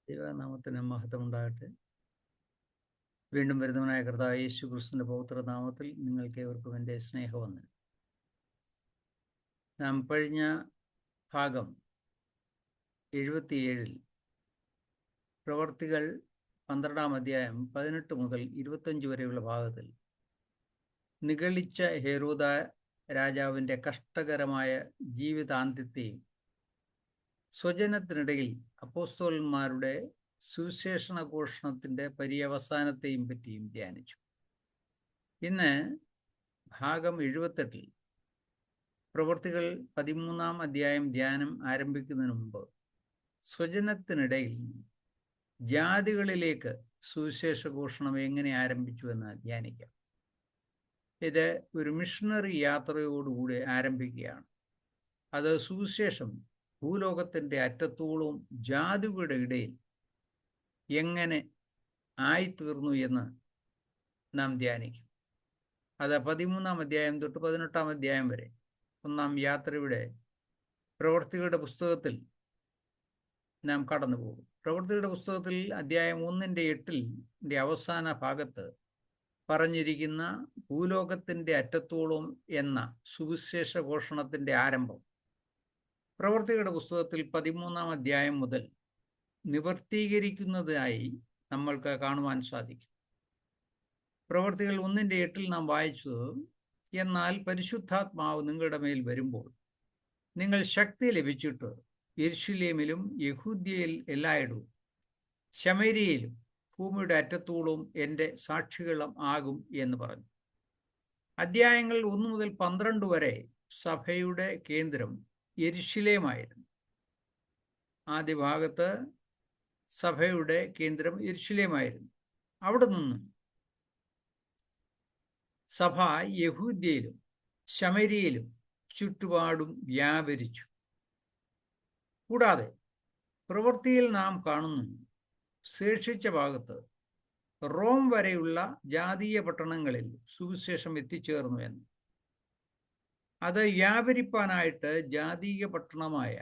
ദൈവനാമത്തിന് മഹത്വം ഉണ്ടാകട്ടെ. വീണ്ടും വരുന്നവനായ കർത്താവ് യേശു ക്രിസ്തുവിന്റെ പവിത്ര നാമത്തിൽ നിങ്ങൾക്ക് ഏവർക്കും എൻ്റെ സ്നേഹവന്ദനം. നാം കഴിഞ്ഞ ഭാഗം 77 പ്രവർത്തികൾ 12-ാം അധ്യായം 18 മുതൽ 25 വരെയുള്ള ഭാഗത്തിൽ നിഗളിച്ച ഹെരോദ രാജാവിൻ്റെ കഷ്ടകരമായ ജീവിതാന്ത്യത്തെയും സ്വജനത്തിനിടയിൽ അപ്പോസ്തലന്മാരുടെ സുവിശേഷണ ഘോഷണത്തിൻ്റെ പര്യവസാനത്തെയും പറ്റിയും ധ്യാനിച്ചു. ഇന്ന് ഭാഗം 78 പ്രവൃത്തികൾ 13-ാം അധ്യായം ധ്യാനം ആരംഭിക്കുന്നതിന് മുമ്പ് സ്വജനത്തിനിടയിൽ ജാതികളിലേക്ക് സുവിശേഷ ഘോഷണം എങ്ങനെ ആരംഭിച്ചു എന്ന് ധ്യാനിക്കാം. ഇത് ഒരു മിഷണറി യാത്രയോടുകൂടി ആരംഭിക്കുകയാണ്. അത് സുവിശേഷം ഭൂലോകത്തിൻ്റെ അറ്റത്തോളം ജാതികളുടെ ഇടയിൽ എങ്ങനെ ആയിത്തീർന്നു എന്ന് നാം ധ്യാനിക്കും. അത് 13-ാം അധ്യായം തൊട്ട് 18-ാം അധ്യായം വരെ ഒന്നാം യാത്രയുടെ പ്രവൃത്തികളുടെ പുസ്തകത്തിൽ നാം കടന്നു പോകും. പ്രവൃത്തികളുടെ പുസ്തകത്തിൽ അധ്യായം 1:8 അവസാന ഭാഗത്ത് പറഞ്ഞിരിക്കുന്ന ഭൂലോകത്തിൻ്റെ അറ്റത്തോളം എന്ന സുവിശേഷ ഘോഷണത്തിൻ്റെ ആരംഭം പ്രവൃത്തികളുടെ പുസ്തകത്തിൽ 13-ാം അധ്യായം മുതൽ നിവർത്തീകരിക്കുന്നതായി നമ്മൾക്ക് കാണുവാൻ സാധിക്കും. പ്രവൃത്തികൾ 1:8 നാം വായിച്ചത്, എന്നാൽ പരിശുദ്ധാത്മാവ് നിങ്ങളുടെ മേൽ വരുമ്പോൾ നിങ്ങൾ ശക്തി ലഭിച്ചിട്ട് യെരുശലേമിലും യഹൂദ്യയിൽ എല്ലായിടവും ശമര്യയിലും ഭൂമിയുടെ അറ്റത്തോളം എൻ്റെ സാക്ഷികളും ആകും എന്ന് പറഞ്ഞു. അധ്യായങ്ങൾ 1 മുതൽ 12 വരെ സഭയുടെ കേന്ദ്രം യെരുശലേമായിരുന്നു. ആദ്യ ഭാഗത്ത് സഭയുടെ കേന്ദ്രം യെരുശലേമായിരുന്നു. അവിടെ നിന്നും സഭ യഹൂദ്യയിലും ശമര്യയിലും ചുറ്റുപാടും വ്യാപരിച്ചു. കൂടാതെ പ്രവൃത്തിയിൽ നാം കാണുന്നു, ശേഷിച്ച ഭാഗത്ത് റോം വരെയുള്ള ജാതീയ പട്ടണങ്ങളിൽ സുവിശേഷം എത്തിച്ചേർന്നു എന്ന്. അത് വ്യാപരിപ്പാനായിട്ട് ജാതീയ പട്ടണമായ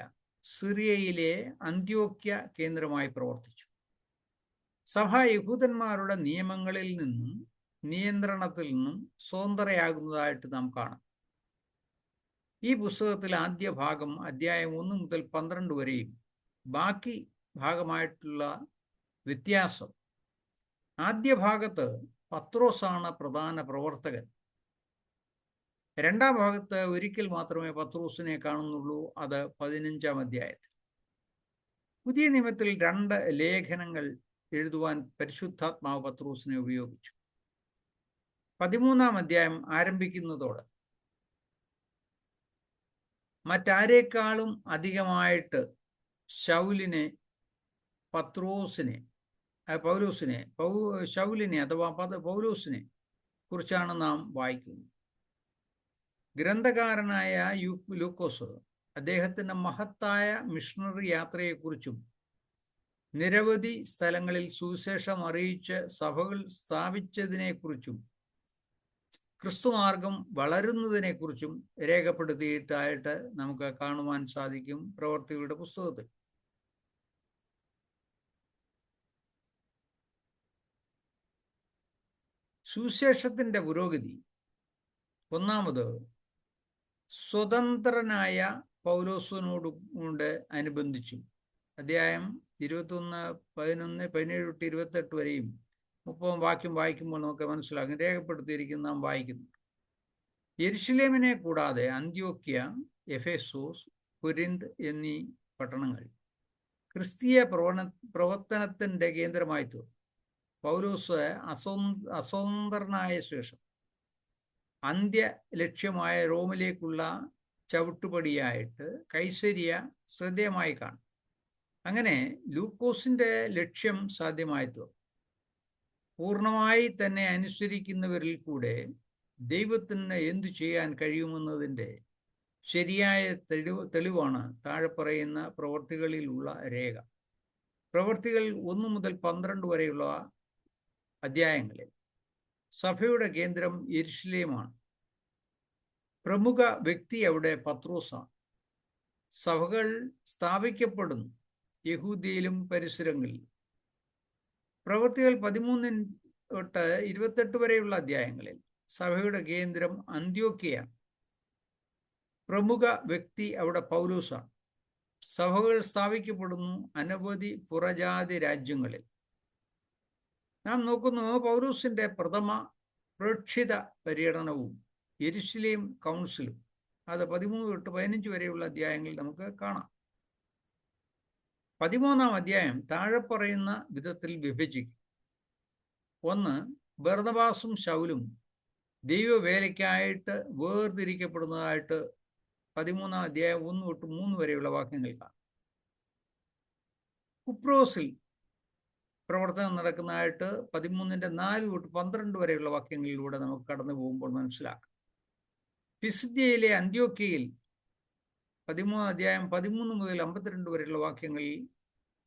സിറിയയിലെ അന്ത്യോക്യ കേന്ദ്രമായി പ്രവർത്തിച്ചു. സഭ യഹൂദന്മാരുടെ നിയമങ്ങളിൽ നിന്നും നിയന്ത്രണത്തിൽ നിന്നും സ്വതന്ത്രയാകുന്നതായിട്ട് നാം കാണാം. ഈ പുസ്തകത്തിൽ ആദ്യ ഭാഗം അധ്യായം 1 മുതൽ 12 വരെയും ബാക്കി ഭാഗമായിട്ടുള്ള വ്യത്യാസം, ആദ്യ ഭാഗത്ത് പത്രോസാണ് പ്രധാന പ്രവർത്തകൻ. രണ്ടാം ഭാഗത്ത് ഒരിക്കൽ മാത്രമേ പത്രോസിനെ കാണുന്നുള്ളൂ, അത് 15-ാം അധ്യായത്തിൽ. പുതിയ നിയമത്തിൽ 2 ലേഖനങ്ങൾ എഴുതുവാൻ പരിശുദ്ധാത്മാവ് പത്രോസിനെ ഉപയോഗിച്ചു. 13-ാം അധ്യായം ആരംഭിക്കുന്നതോടെ മറ്റാരേക്കാളും അധികമായിട്ട് ശൗലിനെ അഥവാ പൗലോസിനെ കുറിച്ചാണ് നാം വായിക്കുന്നത്. ഗ്രന്ഥകാരനായ ലൂക്കോസ് അദ്ദേഹത്തിൻ്റെ മഹത്തായ മിഷണറി യാത്രയെക്കുറിച്ചും നിരവധി സ്ഥലങ്ങളിൽ സുവിശേഷം അറിയിച്ച് സഭകൾ സ്ഥാപിച്ചതിനെക്കുറിച്ചും ക്രിസ്തുമാർഗം വളരുന്നതിനെക്കുറിച്ചും രേഖപ്പെടുത്തിയിട്ടായിട്ട് നമുക്ക് കാണുവാൻ സാധിക്കും പ്രവർത്തികളുടെ പുസ്തകത്തിൽ. സുവിശേഷത്തിൻ്റെ പുരോഗതി ഒന്നാമത് സ്വതന്ത്രനായ പൗലോസിനോട് കൊണ്ട് അനുബന്ധിച്ചു. അധ്യായം 21, 11, 17 തൊട്ട് 28 വരെയും 30 വാക്യം വായിക്കുമ്പോൾ നമുക്ക് മനസ്സിലാകും, രേഖപ്പെടുത്തിയിരിക്കുന്ന നാം വായിക്കുന്നു. യെരുശലേമിനെ കൂടാതെ അന്ത്യോക്യ, എഫേസോസ്, കൊരിന്ത് എന്നീ പട്ടണങ്ങൾ ക്രിസ്തീയ പ്രവർത്തനത്തിൻ്റെ കേന്ദ്രമായി തീർന്നു. പൗലോസ് അസ്വതന്ത്രനായ ശേഷം അന്ത്യ ലക്ഷ്യമായ റോമിലേക്കുള്ള ചവിട്ടുപടിയായിട്ട് കൈസരിയ ശ്രദ്ധേയമായി കാണും. അങ്ങനെ ലൂക്കോസിൻ്റെ ലക്ഷ്യം സാധ്യമായി തീർന്നു. പൂർണ്ണമായി തന്നെ അനുസരിക്കുന്നവരിൽ കൂടെ ദൈവത്തിന് എന്തു ചെയ്യാൻ കഴിയുമെന്നതിൻ്റെ ശരിയായ തെളിവാണ് താഴെ പറയുന്ന പ്രവൃത്തികളിലുള്ള രേഖ. പ്രവൃത്തികൾ 1 മുതൽ 12 വരെയുള്ള അധ്യായങ്ങളിൽ സഭയുടെ കേന്ദ്രം യെരുശലേമാണ്. പ്രമുഖ വ്യക്തി അവിടെ പത്രോസാണ്. സഭകൾ സ്ഥാപിക്കപ്പെടുന്നു. യഹൂദിയിലും പരിസരങ്ങളിലും. പ്രവൃത്തികൾ 13 തൊട്ട് 28 വരെയുള്ള അധ്യായങ്ങളിൽ സഭയുടെ കേന്ദ്രം അന്ത്യോക്യയാണ്. പ്രമുഖ വ്യക്തി അവിടെ പൗലോസാണ്. സഭകൾ സ്ഥാപിക്കപ്പെടുന്നു അനവധി പുറജാതി രാജ്യങ്ങളിൽ. നാം നോക്കുന്നു പൗലോസിന്റെ പ്രഥമ പ്രേക്ഷിത പര്യടനവും യെരുശലേം കൗൺസിലും. അത് 13 തൊട്ട് 15 വരെയുള്ള അധ്യായങ്ങളിൽ നമുക്ക് കാണാം. 13-ാം അധ്യായം താഴെ പറയുന്ന വിധത്തിൽ വിഭജിക്കും. 1. ബർന്നബാസും ശൗലും ദൈവവേലയ്ക്കായിട്ട് വേർതിരിക്കപ്പെടുന്നതായിട്ട് 13-ാം അധ്യായം 1 തൊട്ട് 3 വരെയുള്ള വാക്യങ്ങൾ കാണാം. കുപ്രോസിൽ പ്രവർത്തനം നടക്കുന്നതായിട്ട് 13-ന്റെ 4 തൊട്ട് 12 വരെയുള്ള വാക്യങ്ങളിലൂടെ നമുക്ക് കടന്നു പോകുമ്പോൾ മനസ്സിലാക്കാം. പിസിദ്യയിലെ അന്ത്യോക്യയിൽ 13-ാം അധ്യായം 13 മുതൽ 52 വരെയുള്ള വാക്യങ്ങളിൽ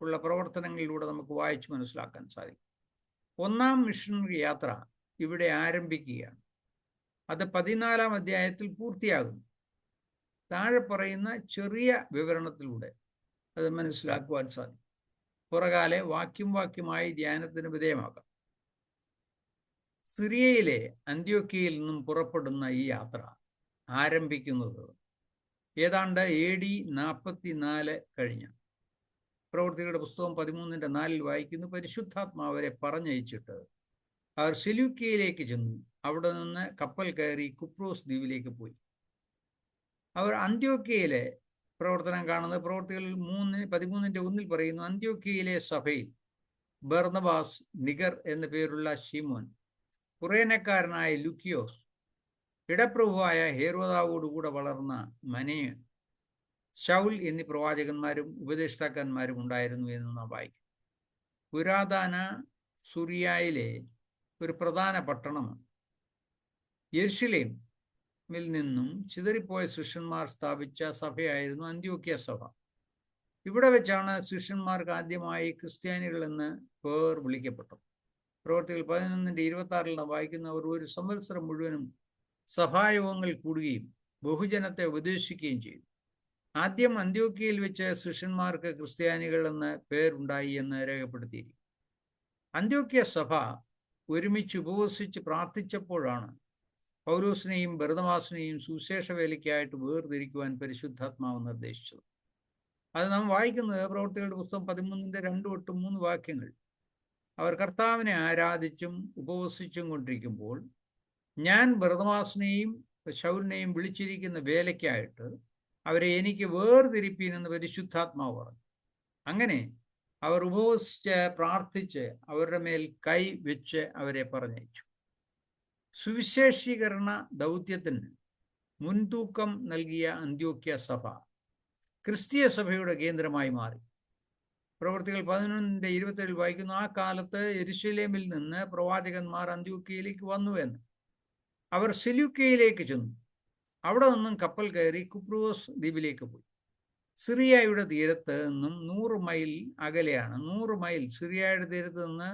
ഉള്ള പ്രവർത്തനങ്ങളിലൂടെ നമുക്ക് വായിച്ച് മനസ്സിലാക്കാൻ സാധിക്കും. 1-ാം മിഷണറി യാത്ര ഇവിടെ ആരംഭിക്കുകയാണ്. അത് 14-ാം അധ്യായത്തിൽ പൂർത്തിയാകുന്നു. താഴെ പറയുന്ന ചെറിയ വിവരണത്തിലൂടെ അത് മനസ്സിലാക്കുവാൻ സാധിക്കും. പുറകാലെ വാക്യമായി ധ്യാനത്തിന് വിധേയമാക്കാം. സിറിയയിലെ അന്ത്യോക്യയിൽ നിന്നും പുറപ്പെടുന്ന ഈ യാത്ര ആരംഭിക്കുന്നത് ഏതാണ്ട് AD 44 കഴിഞ്ഞ. പ്രവൃത്തികളുടെ പുസ്തകം 13-ന്റെ 4 വായിക്കുന്നു. പരിശുദ്ധാത്മാവരെ പറഞ്ഞയച്ചിട്ട് അവർ സെലൂക്യയിലേക്ക് ചെന്നു. അവിടെ നിന്ന് കപ്പൽ കയറി കുപ്രോസ് ദ്വീപിലേക്ക് പോയി. അവർ അന്ത്യോക്യയിലെ പ്രവർത്തനം കാണുന്നത് പ്രവൃത്തികൾ 13-ന്റെ 1 പറയുന്നു. അന്ത്യോക്യയിലെ സഭയിൽ ബർന്നബാസ്, നിഗർ എന്ന പേരുള്ള ശീമോൻ, കുറേനക്കാരനായ ലുക്കിയോസ്, ഇടപ്രഭുവായ ഹേരോദാവോടുകൂടെ വളർന്ന മനേയൻ, ശൗൽ എന്നീ പ്രവാചകന്മാരും ഉപദേഷ്ടാക്കന്മാരും ഉണ്ടായിരുന്നു എന്ന് നാം വായിക്കും. പുരാതന സുറിയായിലെ ഒരു പ്രധാന പട്ടണമാണ്. യെരുശലേമിൽ നിന്നും ചിതറിപ്പോയ ശിഷ്യന്മാർ സ്ഥാപിച്ച സഭയായിരുന്നു അന്ത്യോക്യ സഭ. ഇവിടെ വെച്ചാണ് ശിഷ്യന്മാർക്ക് ആദ്യമായി ക്രിസ്ത്യാനികൾ എന്ന് പേർ വിളിക്കപ്പെട്ടത്. പ്രവൃത്തികൾ 11-ന്റെ 26 നാം വായിക്കുന്നവർ ഒരു സംവത്സരം മുഴുവനും സഭായോഗങ്ങൾ കൂടുകയും ബഹുജനത്തെ ഉപദേശിക്കുകയും ചെയ്തു. ആദ്യം അന്ത്യോക്യയിൽ വെച്ച് ശിഷ്യന്മാർക്ക് ക്രിസ്ത്യാനികൾ എന്ന പേരുണ്ടായി എന്ന് രേഖപ്പെടുത്തിയിരിക്കും. അന്ത്യോക്യ സഭ ഒരുമിച്ച് ഉപവസിച്ച് പ്രാർത്ഥിച്ചപ്പോഴാണ് പൗലോസിനെയും ബർന്നബാസിനെയും സുവിശേഷ വേലയ്ക്കായിട്ട് വേർതിരിക്കുവാൻ പരിശുദ്ധാത്മാവ് നിർദ്ദേശിച്ചത്. അത് നാം വായിക്കുന്നത് പ്രവൃത്തികളുടെ പുസ്തകം 13-ന്റെ 2 തൊട്ട് 3 വാക്യങ്ങൾ. അവർ കർത്താവിനെ ആരാധിച്ചും ഉപവസിച്ചും കൊണ്ടിരിക്കുമ്പോൾ ഞാൻ ബർന്നബാസിനെയും ശൗലിനെയും വിളിച്ചിരിക്കുന്ന വേലയ്ക്കായിട്ട് അവരെ എനിക്ക് വേർതിരിപ്പീൻ എന്ന് പരിശുദ്ധാത്മാവ് പറഞ്ഞു. അങ്ങനെ അവർ ഉപവസിച്ച് പ്രാർത്ഥിച്ച് അവരുടെ മേൽ കൈ വെച്ച് അവരെ പറഞ്ഞയച്ചു. സുവിശേഷീകരണ ദൗത്യത്തിന് മുൻതൂക്കം നൽകിയ അന്ത്യോക്യ സഭ ക്രിസ്തീയ സഭയുടെ കേന്ദ്രമായി മാറി. പ്രവൃത്തികൾ 11-ന്റെ 27 വായിക്കുന്നു. ആ കാലത്ത് യെരുശലേമിൽ നിന്ന് പ്രവാചകന്മാർ അന്ത്യോക്യയിലേക്ക് വന്നു എന്ന്. അവർ സെലൂക്യയിലേക്ക് ചെന്നു. അവിടെ നിന്നും കപ്പൽ കയറി കുപ്രോസ് ദ്വീപിലേക്ക് പോയി. സിറിയയുടെ തീരത്ത് നിന്നും 100 മൈൽ അകലെയാണ്. 100 മൈൽ സിറിയയുടെ തീരത്ത് നിന്ന്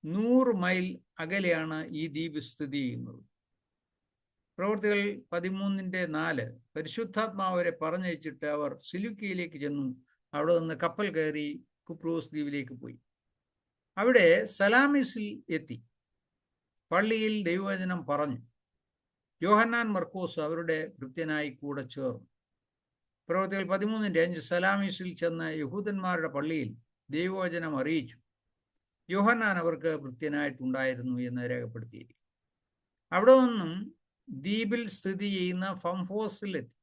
100 മൈൽ അകലെയാണ് ഈ ദ്വീപ് സ്ഥിതി ചെയ്യുന്നത്. പ്രവൃത്തികൾ 13-ന്റെ 4 പരിശുദ്ധാത്മാവരെ പറഞ്ഞയച്ചിട്ട് അവർ സെലൂക്യയിലേക്ക് ചെന്നു. അവിടെ നിന്ന് കപ്പൽ കയറി കുപ്രോസ് ദ്വീപിലേക്ക് പോയി. അവിടെ സലാമിസിൽ എത്തി പള്ളിയിൽ ദൈവവചനം പറഞ്ഞു. യോഹന്നാൻ മർക്കോസ് അവരുടെ ഭൃത്യനായി കൂടെ ചേർന്നു. പ്രവൃത്തികൾ 13-ന്റെ 5 സലാമിസിൽ ചെന്ന് യഹൂദന്മാരുടെ പള്ളിയിൽ ദൈവവചനം അറിയിച്ചു. യോഹന്നാൻ അവർക്ക് ഭൃത്യനായിട്ടുണ്ടായിരുന്നു എന്ന് രേഖപ്പെടുത്തിയിരിക്കും. അവിടെ നിന്നും ദ്വീപിൽ സ്ഥിതി ചെയ്യുന്ന ഫംഫോസിലെത്തി.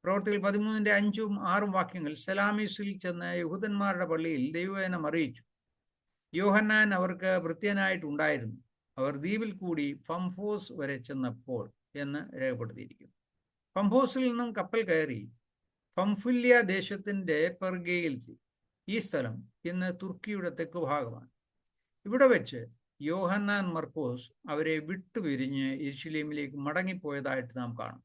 പ്രവൃത്തികൾ 13-ന്റെ 5ഉം 6ഉം വാക്യങ്ങൾ സലാമിസിൽ ചെന്ന് യഹൂദന്മാരുടെ പള്ളിയിൽ ദൈവവചനം അറിയിച്ചു. യോഹന്നാൻ അവർക്ക് ഭൃത്യനായിട്ടുണ്ടായിരുന്നു. അവർ ദ്വീപിൽ കൂടി ഫംഫോസ് വരെ ചെന്നപ്പോൾ എന്ന് രേഖപ്പെടുത്തിയിരിക്കുന്നു. ഫംഫോസിൽ നിന്നും കപ്പൽ കയറി പംഫുല്യ ദേശത്തിന്റെ പെർഗയിലെത്തി. ഈ സ്ഥലം ഇന്ന് തുർക്കിയുടെ തെക്ക് ഭാഗമാണ്. ഇവിടെ വെച്ച് യോഹന്നാൻ മർക്കോസ് അവരെ വിട്ടുപിരിഞ്ഞ് യെരുശലേമിലേക്ക് മടങ്ങിപ്പോയതായിട്ട് നാം കാണും.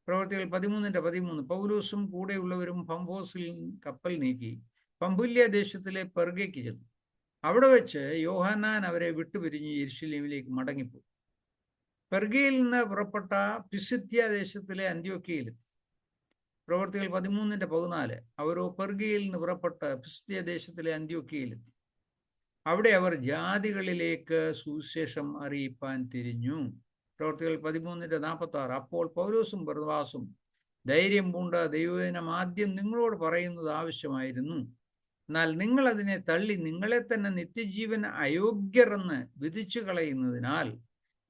പ്രവൃത്തികൾ 13-ന്റെ 13 പൗലോസും കൂടെയുള്ളവരും പംഫോസിൽ കപ്പൽ നീക്കി പംഫുല്യ ദേശത്തിലെ പെർഗയ്ക്ക് ചെന്നു. അവിടെ വെച്ച് യോഹന്നാൻ അവരെ വിട്ടുപിരിഞ്ഞ് യെരുശലേമിലേക്ക് മടങ്ങിപ്പോയി. പെർഗയിൽ നിന്ന് പുറപ്പെട്ട പിസിദ്യ ദേശത്തിലെ അന്ത്യോക്യയിലെത്തി. പ്രവൃത്തികൾ 13:14 അവരോ പെർഗയിൽ നിന്ന് പുറപ്പെട്ട് പിസ്തീയ ദേശത്തിലെ അന്ത്യോക്യയിലെത്തി. അവിടെ അവർ ജാതികളിലേക്ക് സുവിശേഷം അറിയിപ്പാൻ തിരിഞ്ഞു. പ്രവൃത്തികൾ 13:46 അപ്പോൾ പൗലോസും ബർന്നബാസും ധൈര്യം പൂണ്ട ദൈവവചനം ആദ്യം നിങ്ങളോട് പറയുന്നത് ആവശ്യമായിരുന്നു. എന്നാൽ നിങ്ങൾ അതിനെ തള്ളി നിങ്ങളെ തന്നെ നിത്യജീവൻ അയോഗ്യരെന്ന് വിധിച്ചു കളയുന്നതിനാൽ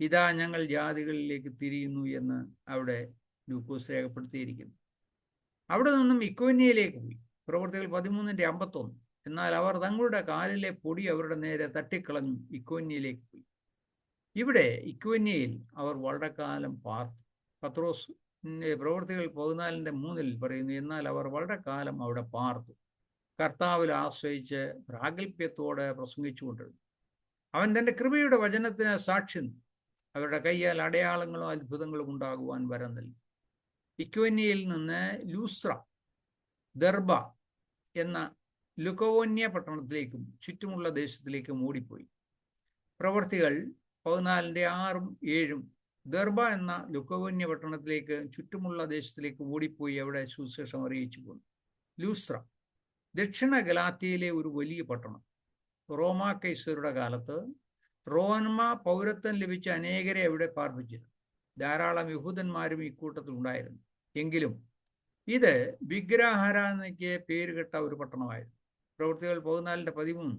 ഇതാ ഞങ്ങൾ ജാതികളിലേക്ക് തിരിയുന്നു എന്ന് അവിടെ ലൂക്കോസ് രേഖപ്പെടുത്തിയിരിക്കുന്നു. അവിടെ നിന്നും ഇക്കോന്യയിലേക്ക് പോയി. പ്രവൃത്തികൾ 13:51 എന്നാൽ അവർ തങ്ങളുടെ കാലിലെ പൊടി അവരുടെ നേരെ തട്ടിക്കളഞ്ഞു ഇക്കോന്യയിലേക്ക് പോയി. ഇവിടെ ഇക്കോന്യയിൽ അവർ വളരെ കാലം പാർത്തു. പത്രോസ് പ്രവൃത്തികൾ 14:3 പറയുന്നു, എന്നാൽ അവർ വളരെ കാലം അവിടെ പാർത്തു, കർത്താവിൽ ആശ്രയിച്ച് പ്രാഗൽഭ്യത്തോടെ പ്രസംഗിച്ചുകൊണ്ടിരുന്നു. അവൻ തൻ്റെ കൃപയുടെ വചനത്തിന് സാക്ഷി നിന്നു. അവരുടെ കയ്യാൽ അടയാളങ്ങളും അത്ഭുതങ്ങളും ഉണ്ടാകുവാൻ വരം നൽകി. ഇക്കോന്യയിൽ നിന്ന് ലൂസ്ത്ര, ദർബ എന്ന ലുക്കവോന്യ പട്ടണത്തിലേക്കും ചുറ്റുമുള്ള ദേശത്തിലേക്കും ഓടിപ്പോയി. പ്രവൃത്തികൾ 14:6-7 ദർബ എന്ന ലുക്കവോന്യ പട്ടണത്തിലേക്ക് ചുറ്റുമുള്ള ദേശത്തിലേക്ക് ഓടിപ്പോയി അവിടെ സുവിശേഷം അറിയിച്ചു പോന്നു. ലൂസ്ത്ര ദക്ഷിണ ഗലാത്യയിലെ ഒരു വലിയ പട്ടണം. റോമാ കൈസരുടെ കാലത്ത് റോമ പൗരത്വം ലഭിച്ച അനേകരെ അവിടെ പാർപ്പിച്ചിരുന്നു. ധാരാളം യഹൂദന്മാരും ഇക്കൂട്ടത്തിൽ ഉണ്ടായിരുന്നു. എങ്കിലും ഇത് വിഗ്രഹാരാധനയ്ക്ക് പേരുകെട്ട ഒരു പട്ടണമായിരുന്നു. പ്രവൃത്തികൾ 14:13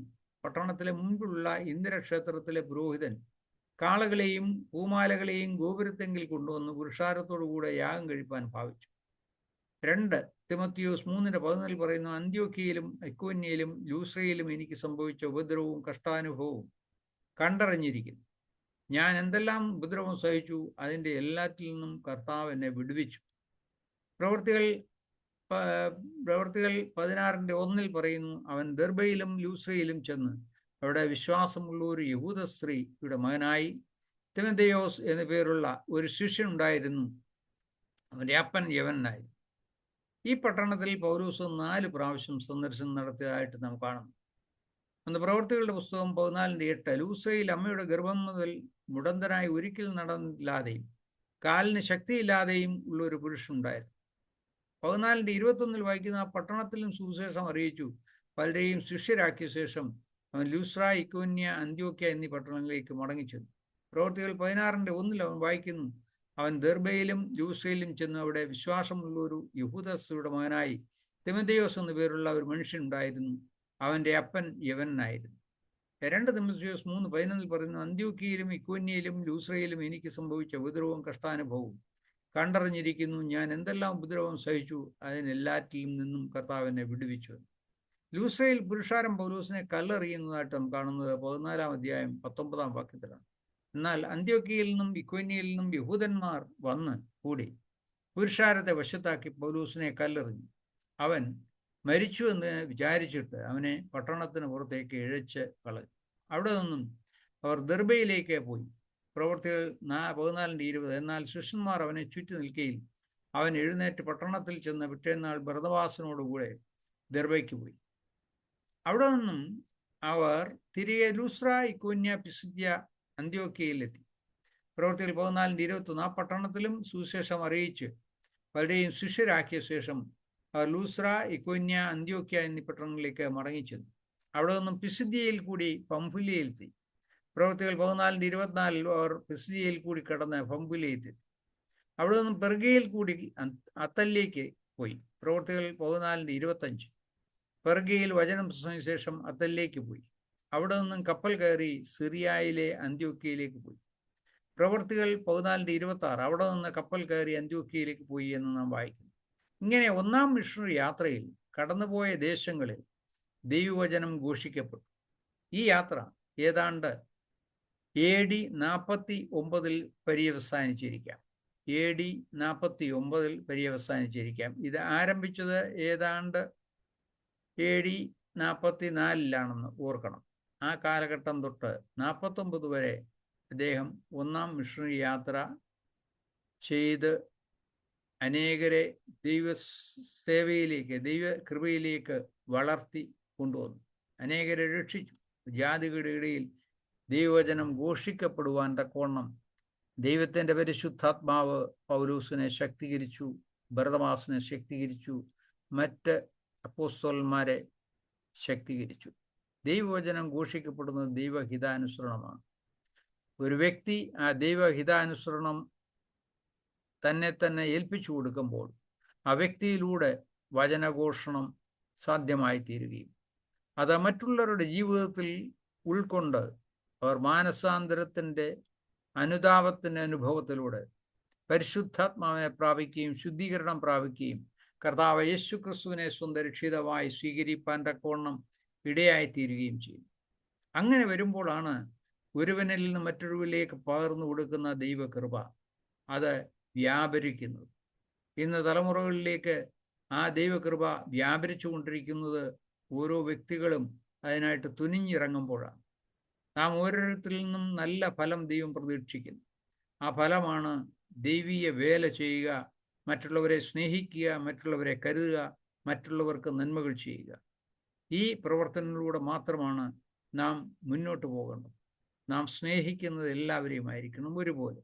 പട്ടണത്തിലെ മുൻപുള്ള ഇന്ദ്രക്ഷേത്രത്തിലെ പുരോഹിതൻ കാളകളെയും പൂമാലകളെയും ഗോപുരത്തെങ്കിൽ കൊണ്ടുവന്ന് പുരുഷാരത്തോടുകൂടെ യാഗം കഴിപ്പാൻ ഭാവിച്ചു. 2 തിമോത്തിയോസ് 3:14 പറയുന്നു, അന്ത്യോക്യയിലും ഇക്കോന്യയിലും ലൂസ്രയിലും എനിക്ക് സംഭവിച്ച ഉപദ്രവവും കഷ്ടാനുഭവവും കണ്ടറിഞ്ഞിരിക്കുന്നു. ഞാൻ എന്തെല്ലാം ഉപദ്രവം സഹിച്ചു, അതിൻ്റെ എല്ലാറ്റിൽ നിന്നും കർത്താവ് എന്നെ വിടുവിച്ചു. പ്രവൃത്തികൾ 16:1 പറയുന്നു, അവൻ ദർബയിലും ലൂസ്രയിലും ചെന്ന് അവിടെ വിശ്വാസമുള്ള ഒരു യഹൂദ സ്ത്രീയുടെ മകനായി തിമോഥെയോസ് എന്നു പേരുള്ള ഒരു ശിഷ്യൻ ഉണ്ടായിരുന്നു. അവൻ്റെ അപ്പൻ യവനായിരുന്നു. ഈ പട്ടണത്തിൽ പൗലോസ് 4 പ്രാവശ്യം സന്ദർശനം നടത്തിയതായിട്ട് നാം കാണുന്നു. അന്ന് പ്രവൃത്തികളുടെ പുസ്തകം 14:8 ലൂസ്രയിൽ അമ്മയുടെ ഗർഭം മുതൽ മുടന്തനായി ഒരിക്കൽ നടന്നില്ലാതെയും കാലിന് ശക്തിയില്ലാതെയും ഉള്ള ഒരു പുരുഷനുണ്ടായിരുന്നു. 14:21 വായിക്കുന്ന, ആ പട്ടണത്തിലും സുവിശേഷം അറിയിച്ചു പലരെയും ശിഷ്യരാക്കിയ ശേഷം അവൻ ലൂസ്ര, ഇക്കോന്യ, അന്ത്യോക്യ എന്നീ പട്ടണങ്ങളിലേക്ക് മടങ്ങിച്ചെന്നു. പ്രവൃത്തികൾ 16:1 അവൻ വായിക്കുന്നു, അവൻ ദർബയിലും ലൂസ്രയിലും ചെന്നു അവിടെ വിശ്വാസമുള്ള ഒരു യഹൂദസ്ത്രീയുടെ മകനായി തിമോഥെയോസ് എന്നു പേരുള്ള ഒരു മനുഷ്യനുണ്ടായിരുന്നു. അവൻ്റെ അപ്പൻ യവനായിരുന്നു. 2 തിമോഥെയോസ് 3:11 പറയുന്നു, അന്ത്യോക്യയിലും ഇക്കോന്യയിലും ലൂസ്രയിലും എനിക്ക് സംഭവിച്ച ഉപദ്രവവും കഷ്ടാനുഭവവും കണ്ടറിഞ്ഞിരിക്കുന്നു. ഞാൻ എന്തെല്ലാം ഉപദ്രവം സഹിച്ചു, അതിനെല്ലാറ്റിലും നിന്നും കർത്താവ് എന്നെ വിടുവിച്ചു. ലൂസ്രയിൽ പുരുഷാരം പൗലോസിനെ കല്ലെറിയുന്നതായിട്ട് നാം കാണുന്നത് 14-19 വാക്യത്തിലാണ്. എന്നാൽ അന്ത്യോക്യയിൽ നിന്നും ഇക്കോന്യയിൽ നിന്നും യഹൂദന്മാർ വന്ന് കൂടി പുരുഷാരത്തെ വശത്താക്കി പൗലോസിനെ കല്ലെറിഞ്ഞു. അവൻ മരിച്ചു എന്ന് വിചാരിച്ചിട്ട് അവനെ പട്ടണത്തിന് പുറത്തേക്ക് ഇഴച്ച് കളഞ്ഞു. അവിടെ നിന്നും അവർ ദർബയിലേക്ക് പോയി. പ്രവൃത്തികൾ 14:20 എന്നാൽ ശിഷ്യന്മാർ അവനെ ചുറ്റി നിൽക്കുകയിൽ അവൻ എഴുന്നേറ്റ് പട്ടണത്തിൽ ചെന്ന് പിറ്റേന്നാൾ ബർന്നബാസിനോടുകൂടെ ദർബയ്ക്ക് പോയി. അവിടെ നിന്നും അവർ തിരികെ ലൂസ്ര, ഇക്കോന്യ, പിസിദ്യ, അന്ത്യോക്യയിലെത്തി. പ്രവൃത്തികൾ 14:21 ആ പട്ടണത്തിലും സുവിശേഷം അറിയിച്ച് പലരെയും ശിഷ്യരാക്കിയ ശേഷം അവർ ലൂസ്ര, ഇക്കോന്യ, അന്ത്യോക്യ എന്നീ പട്ടണങ്ങളിലേക്ക് മടങ്ങിച്ചെന്നു. അവിടെ നിന്നും പിസിദ്യയിൽ കൂടി പംഫുല്യയിലെത്തി. പ്രവൃത്തികൾ 14:24 അവർ പിസിദ്യയിൽ കൂടി കടന്ന് പംഫുല്യയിലെത്തി. അവിടെ നിന്നും പെർഗയിൽ കൂടി അത്തല്യയ്ക്ക് പോയി. പ്രവൃത്തികൾ 14:25 പെർഗയിൽ വചനം പ്രസംഗിച്ച ശേഷം അത്തല്യയ്ക്ക് പോയി. അവിടെ നിന്നും കപ്പൽ കയറി സിറിയയിലെ അന്ത്യോക്യയിലേക്ക് പോയി. പ്രവൃത്തികൾ 14:26 അവിടെ നിന്ന് കപ്പൽ കയറി അന്ത്യോക്യയിലേക്ക് പോയി എന്ന് നാം വായിക്കുന്നു. ഇങ്ങനെ 1-ാം മിഷണറി യാത്രയിൽ കടന്നുപോയ ദേശങ്ങളിൽ ദൈവവചനം ഘോഷിക്കപ്പെട്ടു. ഈ യാത്ര ഏതാണ്ട് AD 49 പര്യവസാനിച്ചിരിക്കാം. AD 49 പര്യവസാനിച്ചിരിക്കാം. ഇത് ആരംഭിച്ചത് ഏതാണ്ട് AD 44 ഓർക്കണം. ആ കാലഘട്ടം തൊട്ട് 49 വരെ അദ്ദേഹം 1-ാം മിഷണറി യാത്ര ചെയ്ത് അനേകരെ ദൈവസേവയിലേക്ക്, ദൈവകൃപയിലേക്ക് വളർത്തി കൊണ്ടുവന്നു. അനേകരെ രക്ഷിച്ചു. ജാതികളുടെ ഇടയിൽ ദൈവവചനം ഘോഷിക്കപ്പെടുവാൻ തക്കവണ്ണം ദൈവത്തിൻ്റെ പരിശുദ്ധാത്മാവ് പൗലോസിനെ ശക്തീകരിച്ചു, ഭരതമാസനെ ശക്തീകരിച്ചു, മറ്റ് അപ്പോസ്തലന്മാരെ ശക്തീകരിച്ചു. ദൈവവചനം ഘോഷിക്കപ്പെടുന്നത് ദൈവഹിതാനുസരണമാണ്. ഒരു വ്യക്തി ആ ദൈവഹിതാനുസരണം തന്നെ ഏൽപ്പിച്ചു കൊടുക്കുമ്പോൾ ആ വ്യക്തിയിലൂടെ വചനഘോഷണം സാധ്യമായി തീരുകയും അത് മറ്റുള്ളവരുടെ ജീവിതത്തിൽ ഉൾക്കൊണ്ട് അവർ മാനസാന്തരത്തിൻ്റെ അനുതാപത്തിൻ്റെ അനുഭവത്തിലൂടെ പരിശുദ്ധാത്മാവിനെ പ്രാപിക്കുകയും ശുദ്ധീകരണം പ്രാപിക്കുകയും കർത്താവ് യേശു ക്രിസ്തുവിനെ സ്വന്തം രക്ഷിതാവായി സ്വീകരിപ്പാൻ തക്കവണ്ണം ഇടയായിത്തീരുകയും ചെയ്യും. അങ്ങനെ വരുമ്പോഴാണ് ഒരുവനിൽ നിന്ന് മറ്റൊരുവിലേക്ക് പകർന്നു കൊടുക്കുന്ന ദൈവകൃപ അത് വ്യാപരിക്കുന്നത്. ഇന്ന് തലമുറകളിലേക്ക് ആ ദൈവകൃപ വ്യാപരിച്ചു കൊണ്ടിരിക്കുന്നത് ഓരോ വ്യക്തികളും അതിനായിട്ട് തുനിഞ്ഞിറങ്ങുമ്പോഴാണ്. നാം ഓരോരുത്തരിൽ നിന്നും നല്ല ഫലം ദൈവം പ്രതീക്ഷിക്കുന്നു. ആ ഫലമാണ് ദൈവീയ വേല ചെയ്യുക, മറ്റുള്ളവരെ സ്നേഹിക്കുക, മറ്റുള്ളവരെ കരുതുക, മറ്റുള്ളവർക്ക് നന്മകൾ ചെയ്യുക. ഈ പ്രവർത്തനങ്ങളിലൂടെ മാത്രമാണ് നാം മുന്നോട്ട് പോകേണ്ടത്. നാം സ്നേഹിക്കുന്നത് എല്ലാവരെയും ആയിരിക്കണം ഒരുപോലെ.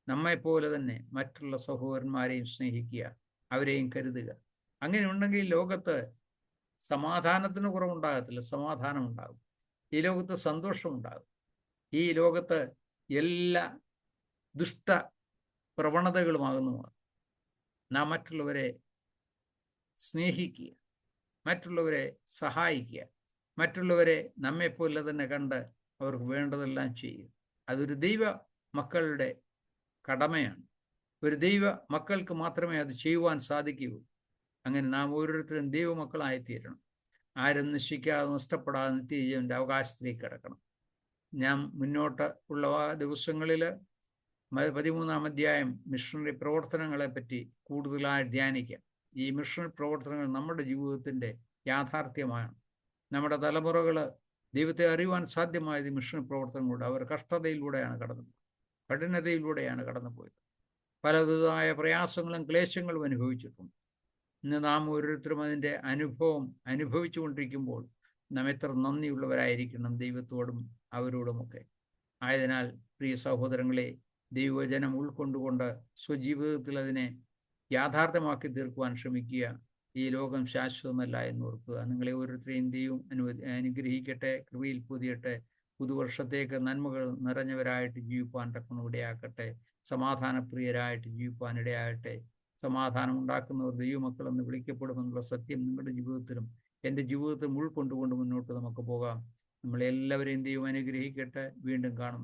നമ്മെപ്പോലെ തന്നെ മറ്റുള്ള സഹോദരന്മാരെയും സ്നേഹിക്കുക, അവരെയും കരുതുക. അങ്ങനെ ഉണ്ടെങ്കിൽ ലോകത്ത് സമാധാനത്തിന് കുറവുണ്ടാകത്തില്ല, സമാധാനം ഉണ്ടാകും. ഈ ലോകത്ത് സന്തോഷമുണ്ടാകും. ഈ ലോകത്ത് എല്ലാ ദുഷ്ട പ്രവണതകളുമാകുന്നു മാറും. നാം മറ്റുള്ളവരെ സ്നേഹിക്കുക, മറ്റുള്ളവരെ സഹായിക്കുക, മറ്റുള്ളവരെ നമ്മെപ്പോലെ തന്നെ കണ്ട് അവർക്ക് വേണ്ടതെല്ലാം ചെയ്യുക. അതൊരു ദൈവ മക്കളുടെ കടമയാണ്. ഒരു ദൈവ മക്കൾക്ക് മാത്രമേ അത് ചെയ്യുവാൻ സാധിക്കൂ. അങ്ങനെ നാം ഓരോരുത്തരും ദൈവമക്കളായിത്തീരണം. ആരും നശിക്കാതെ നഷ്ടപ്പെടാതെ നിത്യജീവൻ്റെ അവകാശത്തിലേക്ക് കിടക്കണം. ഞാൻ മുന്നോട്ട് ഉള്ള ദിവസങ്ങളിൽ 13-ാം അധ്യായം മിഷണറി പ്രവർത്തനങ്ങളെ പറ്റി കൂടുതലായി ധ്യാനിക്കാം. ഈ മിഷണറി പ്രവർത്തനങ്ങൾ നമ്മുടെ ജീവിതത്തിൻ്റെ യാഥാർത്ഥ്യമാണ്. നമ്മുടെ തലമുറകൾ ദൈവത്തെ അറിയുവാൻ സാധ്യമായത് മിഷണറി പ്രവർത്തനങ്ങളുടെ അവർ കഷ്ടതയിലൂടെയാണ് കടന്നുപോയത്, കഠിനതയിലൂടെയാണ് കടന്നുപോയത്. പലവിധമായ പ്രയാസങ്ങളും ക്ലേശങ്ങളും അനുഭവിച്ചിട്ടുണ്ട്. ഇന്ന് നാം ഓരോരുത്തരും അതിൻ്റെ അനുഭവം അനുഭവിച്ചു കൊണ്ടിരിക്കുമ്പോൾ നാം എത്ര നന്ദിയുള്ളവരായിരിക്കണം ദൈവത്തോടും അവരോടുമൊക്കെ. ആയതിനാൽ പ്രിയ സഹോദരങ്ങളെ, ദൈവവചനം ഉൾക്കൊണ്ടുകൊണ്ട് സ്വജീവിതത്തിൽ അതിനെ യാഥാർത്ഥ്യമാക്കി തീർക്കുവാൻ ശ്രമിക്കുക. ഈ ലോകം ശാശ്വതമല്ല എന്ന് ഓർക്കുക. നിങ്ങളെ ഓരോരുത്തരെയും ദൈവം അനുഗ്രഹിക്കട്ടെ, കൃപയിൽ പൊതിയട്ടെ. പുതുവർഷത്തേക്ക് നന്മകൾ നിറഞ്ഞവരായിട്ട് ജീവിപ്പാൻ തക്കണം ഇടയാക്കട്ടെ. സമാധാനപ്രിയരായിട്ട് ജീവിപ്പാൻ ഇടയാകട്ടെ. സമാധാനം ഉണ്ടാക്കുന്നവർ ദൈവമക്കൾ എന്ന് വിളിക്കപ്പെടുമെന്നുള്ള സത്യം നിങ്ങളുടെ ജീവിതത്തിലും എൻ്റെ ജീവിതത്തിലും ഉൾക്കൊണ്ടുകൊണ്ട് മുന്നോട്ട് നമുക്ക് പോകാം. നമ്മളെല്ലാവരെയും ദൈവം അനുഗ്രഹിക്കട്ടെ. വീണ്ടും കാണും.